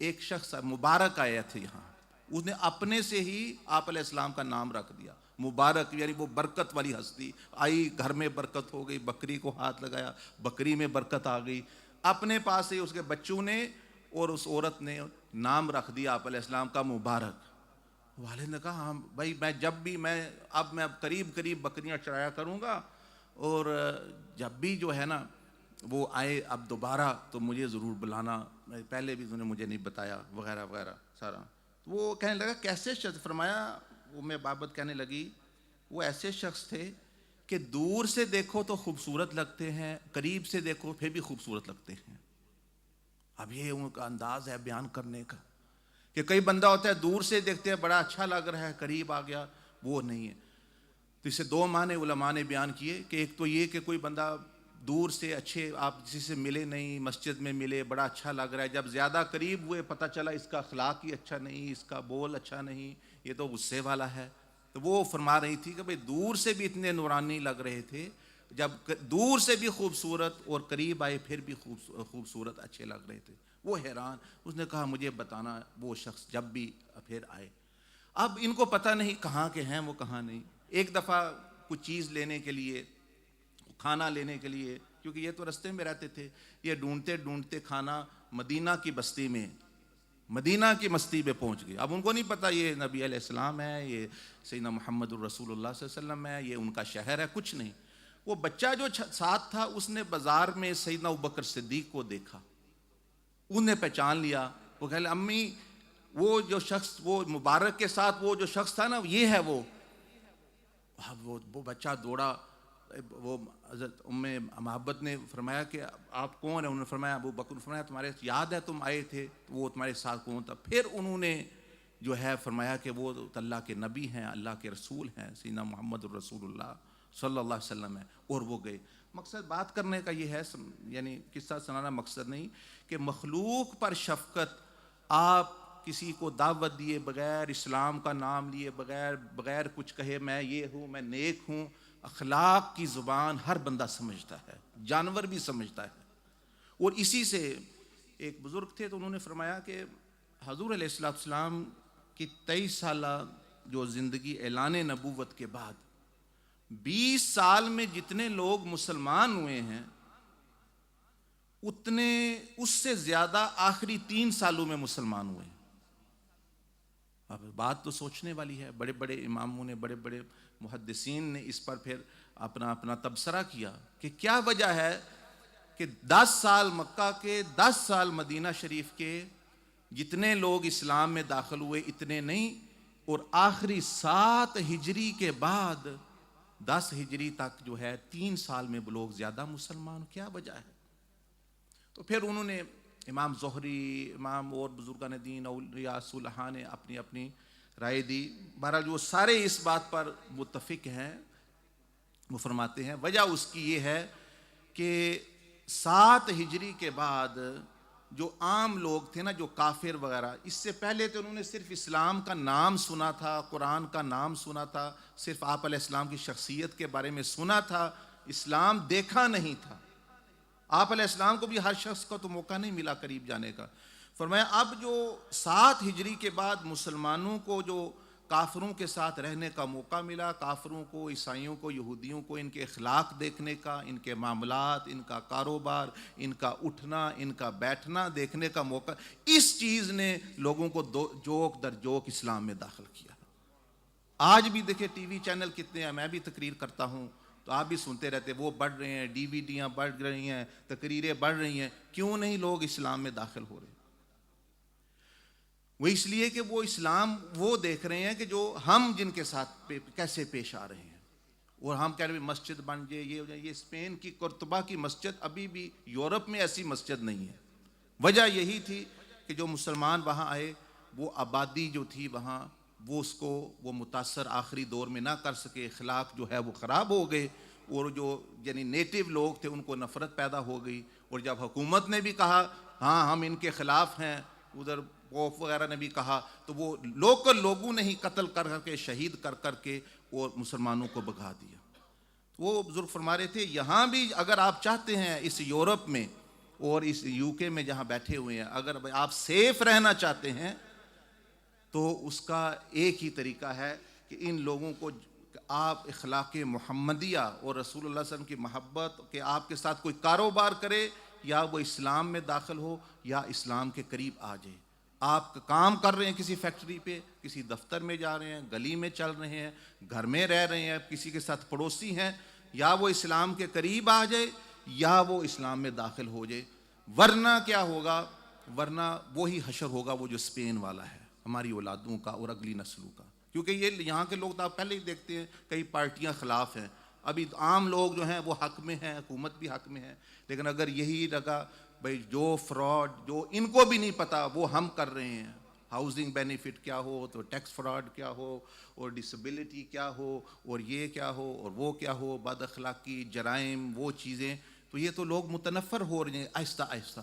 S3: ایک شخص مبارک آیا تھے یہاں، اس نے اپنے سے ہی آپ علیہ السلام کا نام رکھ دیا مبارک، یعنی وہ برکت والی ہستی آئی، گھر میں برکت ہو گئی، بکری کو ہاتھ لگایا، بکری میں برکت آ گئی، اپنے پاس سے اس کے بچوں نے اور اس عورت نے نام رکھ دیا آپ علیہ السلام کا مبارک۔ والد نے کہا ہاں بھائی، اب میں قریب قریب بکریاں چرایا کروں گا، اور جب بھی جو ہے نا وہ آئے اب دوبارہ تو مجھے ضرور بلانا، پہلے بھی انہوں نے مجھے نہیں بتایا وغیرہ وغیرہ سارا. وہ کہنے لگا کیسے شخص، فرمایا وہ میں بابت کہنے لگی وہ ایسے شخص تھے کہ دور سے دیکھو تو خوبصورت لگتے ہیں، قریب سے دیکھو پھر بھی خوبصورت لگتے ہیں. اب یہ ان کا انداز ہے بیان کرنے کا کہ کئی بندہ ہوتا ہے دور سے دیکھتے ہیں بڑا اچھا لگ رہا ہے، قریب آ گیا وہ نہیں ہے. تو اسے دو معنی علماء نے بیان کیے کہ ایک تو یہ کہ کوئی بندہ دور سے اچھے آپ کسی سے ملے نہیں، مسجد میں ملے بڑا اچھا لگ رہا ہے، جب زیادہ قریب ہوئے پتہ چلا اس کا اخلاق ہی اچھا نہیں، اس کا بول اچھا نہیں، یہ تو غصے والا ہے. تو وہ فرما رہی تھی کہ بھئی دور سے بھی اتنے نورانی لگ رہے تھے، جب دور سے بھی خوبصورت اور قریب آئے پھر بھی خوبصورت اچھے لگ رہے تھے. وہ حیران، اس نے کہا مجھے بتانا وہ شخص جب بھی پھر آئے. اب ان کو پتہ نہیں کہاں کے ہیں وہ کہاں نہیں. ایک دفعہ کچھ چیز لینے کے لیے، کھانا لینے کے لیے، کیونکہ یہ تو رستے میں رہتے تھے، یہ ڈھونڈتے ڈھونڈتے کھانا مدینہ کی بستی میں، مدینہ کی مستی پہ پہنچ گئے. اب ان کو نہیں پتا یہ نبی علیہ السلام ہے، یہ سیدنا محمد الرسول اللہ صلی اللہ علیہ وسلم ہے، یہ ان کا شہر ہے، کچھ نہیں. وہ بچہ جو ساتھ تھا اس نے بازار میں سیدنا ابوبکر صدیق کو دیکھا، انہیں پہچان لیا. وہ کہہ لے امی وہ جو شخص وہ مبارک کے ساتھ وہ جو شخص تھا نا یہ ہے وہ. اب وہ بچہ دوڑا. وہ حضرت محبت نے فرمایا کہ آپ کون ہیں؟ انہوں نے فرمایا ابو بکر. فرمایا تمہارے یاد ہے تم آئے تھے، وہ تمہارے ساتھ کون تھا؟ پھر انہوں نے جو ہے فرمایا کہ وہ اللہ کے نبی ہیں، اللہ کے رسول ہیں، سیدنا محمد الرسول اللہ صلی اللہ علیہ وسلم ہے. اور وہ گئے. مقصد بات کرنے کا یہ ہے، یعنی قصہ سنانا مقصد نہیں کہ مخلوق پر شفقت، آپ کسی کو دعوت دیے بغیر، اسلام کا نام لیے بغیر کچھ کہے میں یہ ہوں میں نیک ہوں، اخلاق کی زبان ہر بندہ سمجھتا ہے، جانور بھی سمجھتا ہے. اور اسی سے ایک بزرگ تھے تو انہوں نے فرمایا کہ حضور علیہ السلام کی 23 سالہ جو زندگی اعلان نبوت کے بعد 20 سال میں جتنے لوگ مسلمان ہوئے ہیں اتنے اس سے زیادہ آخری 3 سالوں میں مسلمان ہوئے ہیں. اب بات تو سوچنے والی ہے. بڑے بڑے اماموں نے، بڑے بڑے محدثین نے اس پر پھر اپنا تبصرہ کیا کہ کیا وجہ ہے کہ 10 سال مکہ کے، 10 سال مدینہ شریف کے جتنے لوگ اسلام میں داخل ہوئے اتنے نہیں، اور آخری 7 ہجری کے بعد 10 ہجری تک جو ہے 3 سال میں لوگ زیادہ مسلمان. کیا وجہ ہے؟ تو پھر انہوں نے امام زہری، امام اور بزرگان دین اولیاء صلحاء نے اپنی اپنی رائے دی. بہرحال وہ سارے اس بات پر متفق ہیں. وہ فرماتے ہیں وجہ اس کی یہ ہے کہ 7 ہجری کے بعد جو عام لوگ تھے نا، جو کافر وغیرہ، اس سے پہلے تو انہوں نے صرف اسلام کا نام سنا تھا، قرآن کا نام سنا تھا، صرف آپ علیہ السلام کی شخصیت کے بارے میں سنا تھا، اسلام دیکھا نہیں تھا. آپ علیہ السلام کو بھی ہر شخص کو تو موقع نہیں ملا قریب جانے کا. فرمایا اب جو 7 ہجری کے بعد مسلمانوں کو جو کافروں کے ساتھ رہنے کا موقع ملا، کافروں کو، عیسائیوں کو، یہودیوں کو ان کے اخلاق دیکھنے کا، ان کے معاملات، ان کا کاروبار، ان کا اٹھنا، ان کا بیٹھنا دیکھنے کا موقع، اس چیز نے لوگوں کو جوک در جوک اسلام میں داخل کیا. آج بھی دیکھیں ٹی وی چینل کتنے ہیں، میں بھی تقریر کرتا ہوں تو آپ بھی سنتے رہتے، وہ بڑھ رہے ہیں، ڈی وی ڈیاں بڑھ رہی ہیں، تقریریں بڑھ رہی ہیں. کیوں نہیں لوگ اسلام میں داخل ہو رہے؟ وہ اس لیے کہ وہ اسلام وہ دیکھ رہے ہیں کہ جو ہم جن کے ساتھ کیسے پیش آ رہے ہیں. اور ہم کہہ رہے ہیں مسجد بن جائے، یہ ہو جائے. یہ اسپین کی قرطبہ کی مسجد ابھی بھی یورپ میں ایسی مسجد نہیں ہے. وجہ یہی تھی کہ جو مسلمان وہاں آئے، وہ آبادی جو تھی وہاں، وہ اس کو وہ متاثر آخری دور میں نہ کر سکے، اخلاق جو ہے وہ خراب ہو گئے، اور جو یعنی نیٹو لوگ تھے ان کو نفرت پیدا ہو گئی. اور جب حکومت نے بھی کہا ہاں ہم ان کے خلاف ہیں، ادھر پوپ وغیرہ نے بھی کہا، تو وہ لوکل لوگوں نے ہی قتل کر کر کے، شہید کر کر کے اور مسلمانوں کو بھگا دیا. وہ بزرگ فرما رہے تھے یہاں بھی اگر آپ چاہتے ہیں اس یورپ میں اور اس یو کے میں جہاں بیٹھے ہوئے ہیں، اگر آپ سیف رہنا چاہتے ہیں تو اس کا ایک ہی طریقہ ہے کہ ان لوگوں کو آپ اخلاق محمدیہ اور رسول اللہ صلی اللہ علیہ وسلم کی محبت، کہ آپ کے ساتھ کوئی کاروبار کرے یا وہ اسلام میں داخل ہو یا اسلام کے قریب آ جائے. آپ کام کر رہے ہیں کسی فیکٹری پہ، کسی دفتر میں جا رہے ہیں، گلی میں چل رہے ہیں، گھر میں رہ رہے ہیں، کسی کے ساتھ پڑوسی ہیں، یا وہ اسلام کے قریب آ جائے یا وہ اسلام میں داخل ہو جائے، ورنہ کیا ہوگا؟ ورنہ وہی حشر ہوگا وہ جو اسپین والا ہے، ہماری اولادوں کا اور اگلی نسلوں کا. کیونکہ یہ یہاں کے لوگ تو آپ پہلے ہی دیکھتے ہیں کئی پارٹیاں خلاف ہیں، ابھی عام لوگ جو ہیں وہ حق میں ہیں، حکومت بھی حق میں ہے، لیکن اگر یہی لگا بھائی جو فراڈ جو ان کو بھی نہیں پتا وہ ہم کر رہے ہیں، ہاؤسنگ بینیفٹ کیا ہو تو ٹیکس فراڈ کیا ہو اور ڈسیبلٹی کیا ہو اور یہ کیا ہو اور وہ کیا ہو، بد اخلاقی جرائم وہ چیزیں، تو یہ تو لوگ متنفر ہو رہے ہیں آہستہ آہستہ.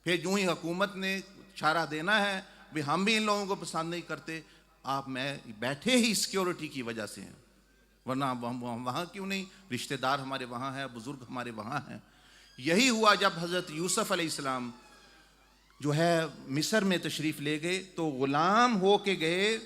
S3: پھر جو ہی حکومت نے اشارہ دینا ہے بھی ہم بھی ان لوگوں کو پسند نہیں کرتے، آپ میں بیٹھے ہی سیکیورٹی کی وجہ سے ہیں، ورنہ ہم وہاں کیوں نہیں؟ رشتہ دار ہمارے وہاں ہیں، بزرگ ہمارے وہاں ہیں. یہی ہوا جب حضرت یوسف علیہ السلام جو ہے مصر میں تشریف لے گئے تو غلام ہو کے گئے،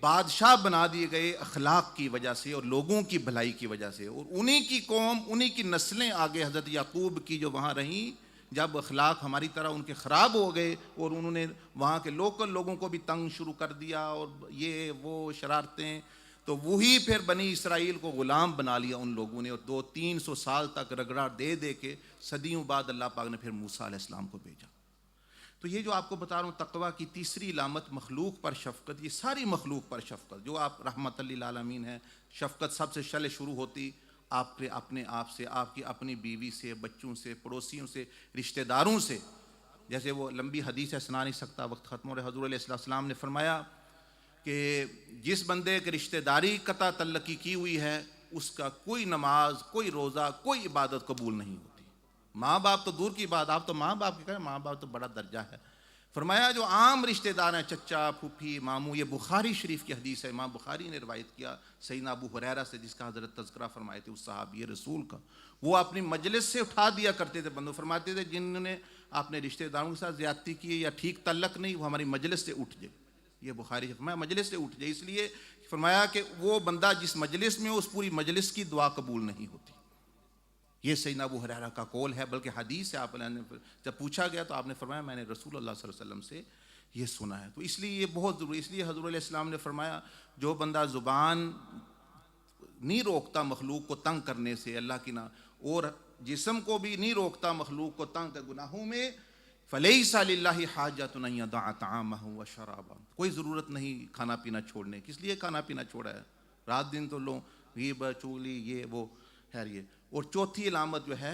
S3: بادشاہ بنا دیے گئے اخلاق کی وجہ سے اور لوگوں کی بھلائی کی وجہ سے، اور انہی کی قوم انہی کی نسلیں آگے حضرت یعقوب کی جو وہاں رہیں، جب اخلاق ہماری طرح ان کے خراب ہو گئے اور انہوں نے وہاں کے لوکل لوگوں کو بھی تنگ شروع کر دیا اور یہ وہ شرارتیں، تو وہی پھر بنی اسرائیل کو غلام بنا لیا ان لوگوں نے، اور 200-300 سال تک رگڑا دے دے کے صدیوں بعد اللہ پاک نے پھر موسیٰ علیہ السلام کو بھیجا. تو یہ جو آپ کو بتا رہا ہوں تقویٰ کی تیسری علامت مخلوق پر شفقت، یہ ساری مخلوق پر شفقت، جو آپ رحمت للعالمین ہے. شفقت سب سے شلے شروع ہوتی آپ کے اپنے آپ سے، آپ کی اپنی بیوی سے، بچوں سے، پڑوسیوں سے، رشتہ داروں سے. جیسے وہ لمبی حدیث ہے، سنا نہیں سکتا، وقت ختم ہو رہا ہے. حضور علیہ السلام نے فرمایا کہ جس بندے کے رشتہ داری قطع تعلقی کی ہوئی ہے اس کا کوئی نماز، کوئی روزہ، کوئی عبادت قبول نہیں ہوتی. ماں باپ تو دور کی بات، آپ تو ماں باپ کی کہیں، ماں باپ تو بڑا درجہ ہے. فرمایا جو عام رشتہ دار ہیں، چچا، پھوپھی، ماموں، یہ بخاری شریف کی حدیث ہے، امام بخاری نے روایت کیا سیدنا ابو ہریرہ سے، جس کا حضرت تذکرہ فرمائے تھے اس صحابی رسول کا. وہ اپنی مجلس سے اٹھا دیا کرتے تھے بندوں، فرماتے تھے جنہوں نے اپنے رشتہ داروں کے ساتھ زیادتی کی یا ٹھیک تعلق نہیں، وہ ہماری مجلس سے اٹھ جائے. یہ بخاری سے فرمایا مجلس سے اٹھ جائے، اس لیے فرمایا کہ وہ بندہ جس مجلس میں ہو اس پوری مجلس کی دعا قبول نہیں ہوتی. یہ سیدنا ابو ہریرہ کا قول ہے، بلکہ حدیث ہے. آپ نے جب پوچھا گیا تو آپ نے فرمایا میں نے رسول اللہ صلی اللہ علیہ وسلم سے یہ سنا ہے. تو اس لیے یہ بہت ضروری، اس لیے حضور علیہ السلام نے فرمایا جو بندہ زبان نہیں روکتا مخلوق کو تنگ کرنے سے اللہ کی اور جسم کو بھی نہیں روکتا مخلوق کو تنگ کر گناہوں میں، فَلَيْسَ لِلَّهِ حَاجَةٌ أَن يَدَعَ طَعَامَهُ وَشَرَابَهُ، کوئی ضرورت نہیں کھانا پینا چھوڑنے. کس لیے کھانا پینا چھوڑا ہے؟ رات دن تو لوگ غیبت، چغلی، یہ وہ خیر یہ. اور چوتھی علامت جو ہے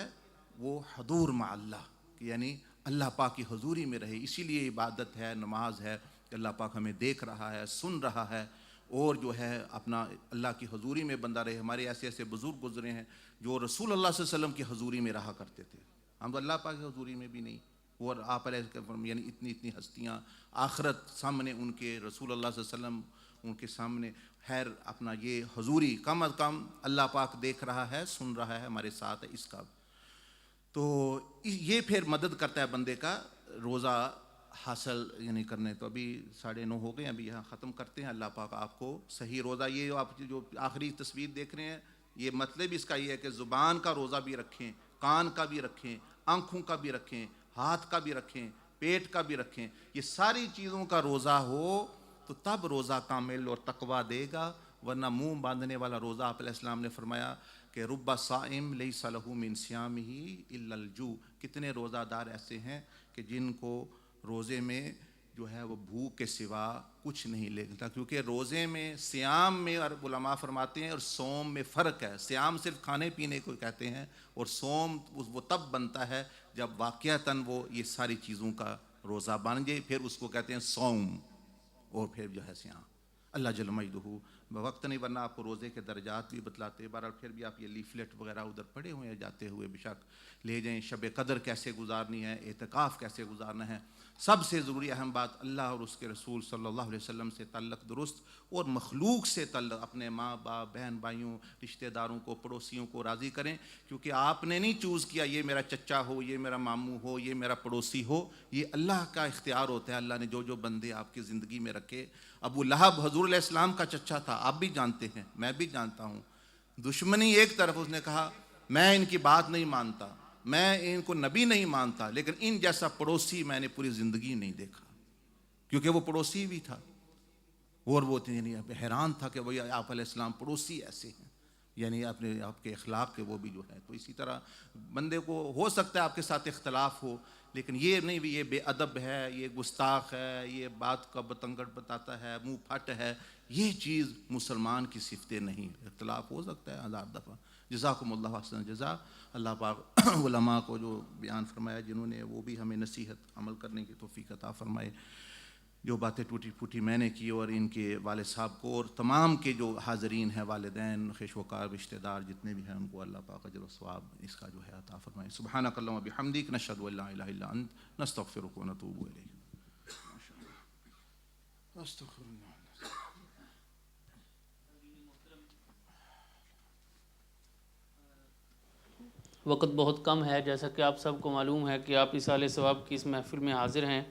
S3: وہ حضور مع اللہ، یعنی اللہ پاک کی حضوری میں رہے. اسی لیے عبادت ہے، نماز ہے کہ اللہ پاک ہمیں دیکھ رہا ہے، سن رہا ہے، اور جو ہے اپنا اللہ کی حضوری میں بندہ رہے. ہمارے ایسے ایسے بزرگ گزرے ہیں جو رسول اللہ صلی اللہ علیہ وسلم کی حضوری میں رہا کرتے تھے، ہم تو اللہ پاک کی حضوری میں بھی نہیں. اور آپ علیہ السلام یعنی اتنی اتنی ہستیاں، آخرت سامنے ان کے، رسول اللہ صلی اللہ علیہ وسلم ان کے سامنے، خیر اپنا یہ حضوری کم از کم اللہ پاک دیکھ رہا ہے، سن رہا ہے، ہمارے ساتھ ہے. اس کا تو یہ پھر مدد کرتا ہے بندے کا روزہ حاصل یعنی کرنے. تو ابھی 9:30 ہو گئے ہیں، ابھی یہاں ختم کرتے ہیں. اللہ پاک آپ کو صحیح روزہ، یہ آپ جو آخری تصویر دیکھ رہے ہیں یہ مطلب اس کا یہ ہے کہ زبان کا روزہ بھی رکھیں، کان کا بھی رکھیں، آنکھوں کا بھی رکھیں، ہاتھ کا بھی رکھیں، پیٹ کا بھی رکھیں. یہ ساری چیزوں کا روزہ ہو تو تب روزہ کامل اور تقویٰ دے گا، ورنہ منہ باندھنے والا روزہ. آپ علیہ السلام نے فرمایا کہ رب صائم لیس لہ من صیامہ الا الجوع، کتنے روزہ دار ایسے ہیں کہ جن کو روزے میں جو ہے وہ بھوک کے سوا کچھ نہیں لگتا. کیونکہ روزے میں، صیام میں، اور علماء فرماتے ہیں اور صوم میں فرق ہے. صیام صرف کھانے پینے کو کہتے ہیں اور صوم وہ تب بنتا ہے جب واقعتاً وہ یہ ساری چیزوں کا روزہ بن جائے، پھر اس کو کہتے ہیں صوم اور پھر جو ہے صیام. اللہ جل مجدہ وقت نہیں ورنہ آپ کو روزے کے درجات بھی بتلاتے. بہرحال پھر بھی آپ یہ لیفلیٹ وغیرہ ادھر پڑے ہوئے ہیں، جاتے ہوئے بے شک لے جائیں. شب قدر کیسے گزارنی ہے، اعتکاف کیسے گزارنا ہے. سب سے ضروری اہم بات اللہ اور اس کے رسول صلی اللہ علیہ وسلم سے تعلق درست، اور مخلوق سے تعلق، اپنے ماں باپ، بہن بھائیوں، رشتہ داروں کو، پڑوسیوں کو راضی کریں. کیونکہ آپ نے نہیں چوز کیا یہ میرا چچا ہو، یہ میرا ماموں ہو، یہ میرا پڑوسی ہو. یہ اللہ کا اختیار ہوتا ہے. اللہ نے جو جو بندے آپ کی زندگی میں رکھے. ابو لہب حضور علیہ السلام کا چچا تھا، آپ بھی جانتے ہیں، میں بھی جانتا ہوں. دشمنی ایک طرف، اس نے کہا میں ان کی بات نہیں مانتا، میں ان کو نبی نہیں مانتا، لیکن ان جیسا پڑوسی میں نے پوری زندگی نہیں دیکھا. کیونکہ وہ پڑوسی بھی تھا اور وہ حیران تھا کہ وہ آپ علیہ السلام پڑوسی ایسے ہیں. یعنی اپنے آپ کے اخلاق کے وہ بھی جو ہے. تو اسی طرح بندے کو ہو سکتا ہے آپ کے ساتھ اختلاف ہو، لیکن یہ نہیں بھی یہ بے ادب ہے، یہ گستاخ ہے، یہ بات کا بتنگڑ بتاتا ہے، منہ پھٹ ہے، یہ چیز مسلمان کی صفتیں نہیں. اختلاف ہو سکتا ہے 1000 دفعہ. جزاکم اللہ احسن جزا. اللہ پاک علماء کو جو بیان فرمایا جنہوں نے، وہ بھی ہمیں نصیحت عمل کرنے کی توفیق عطا فرمائے. جو باتیں ٹوٹی پھوٹی میں نے کی، اور ان کے والد صاحب کو اور تمام کے جو حاضرین ہیں، والدین، خیشوکار، رشتہ دار جتنے بھی ہیں، ان کو اللہ پاک اجر و ثواب اس کا جو ہے عطا فرمائے. سبحانک اللہم و بحمدک، نشہد ان لا الہ الا انت، نستغفرک و نتوب الیک. استغفر اللہ.
S2: وقت بہت کم ہے، جیسا کہ آپ سب کو معلوم ہے کہ آپ اصالہ ثواب کی اس محفل میں حاضر ہیں.